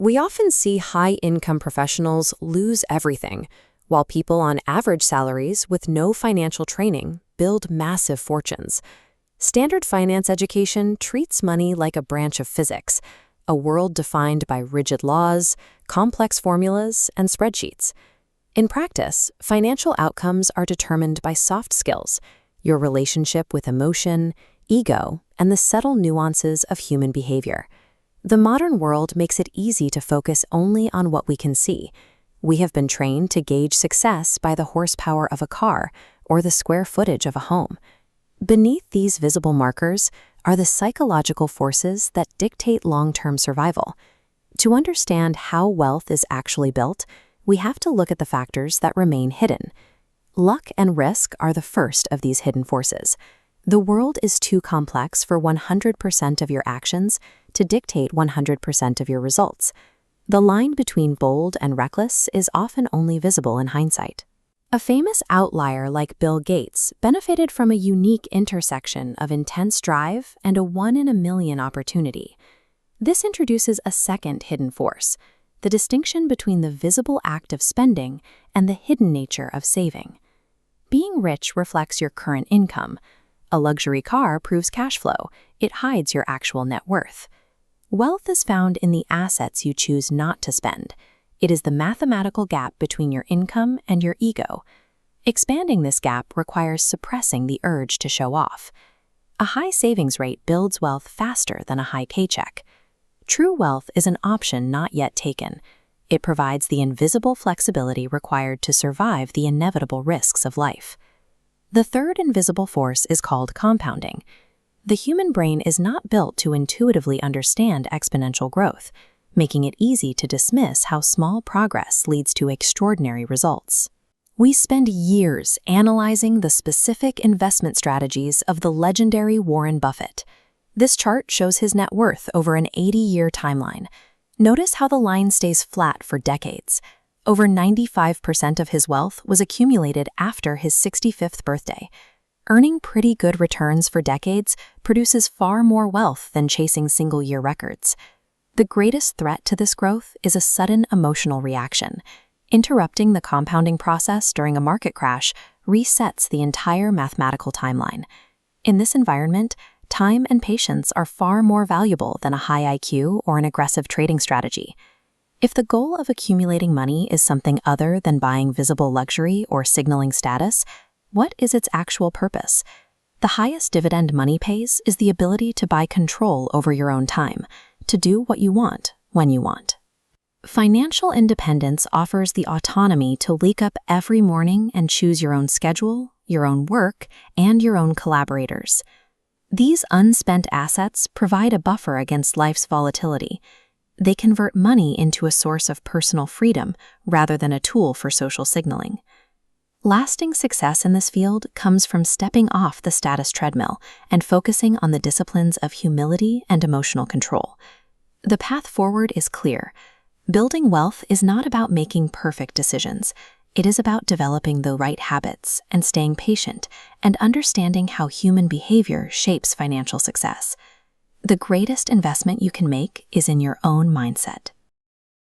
We often see high-income professionals lose everything, while people on average salaries with no financial training build massive fortunes. Standard finance education treats money like a branch of physics, a world defined by rigid laws, complex formulas, and spreadsheets. In practice, financial outcomes are determined by soft skills, your relationship with emotion, ego, and the subtle nuances of human behavior. The modern world makes it easy to focus only on what we can see. We have been trained to gauge success by the horsepower of a car or the square footage of a home. Beneath these visible markers are the psychological forces that dictate long-term survival. To understand how wealth is actually built, we have to look at the factors that remain hidden. Luck and risk are the first of these hidden forces. The world is too complex for 100% of your actions to dictate 100% of your results. The line between bold and reckless is often only visible in hindsight. A famous outlier like Bill Gates benefited from a unique intersection of intense drive and a 1 in a million opportunity. This introduces a second hidden force, the distinction between the visible act of spending and the hidden nature of saving. Being rich reflects your current income. A luxury car proves cash flow. It hides your actual net worth. Wealth is found in the assets you choose not to spend. It is the mathematical gap between your income and your ego. Expanding this gap requires suppressing the urge to show off. A high savings rate builds wealth faster than a high paycheck. True wealth is an option not yet taken. It provides the invisible flexibility required to survive the inevitable risks of life. The third invisible force is called compounding. The human brain is not built to intuitively understand exponential growth, making it easy to dismiss how small progress leads to extraordinary results. We spend years analyzing the specific investment strategies of the legendary Warren Buffett. This chart shows his net worth over an 80-year timeline. Notice how the line stays flat for decades. Over 95% of his wealth was accumulated after his 65th birthday. Earning pretty good returns for decades produces far more wealth than chasing single-year records. The greatest threat to this growth is a sudden emotional reaction. Interrupting the compounding process during a market crash resets the entire mathematical timeline. In this environment, time and patience are far more valuable than a high IQ or an aggressive trading strategy. If the goal of accumulating money is something other than buying visible luxury or signaling status, what is its actual purpose? The highest dividend money pays is the ability to buy control over your own time, to do what you want, when you want. Financial independence offers the autonomy to wake up every morning and choose your own schedule, your own work, and your own collaborators. These unspent assets provide a buffer against life's volatility. They convert money into a source of personal freedom rather than a tool for social signaling. Lasting success in this field comes from stepping off the status treadmill and focusing on the disciplines of humility and emotional control. The path forward is clear. Building wealth is not about making perfect decisions. It is about developing the right habits and staying patient and understanding how human behavior shapes financial success. The greatest investment you can make is in your own mindset.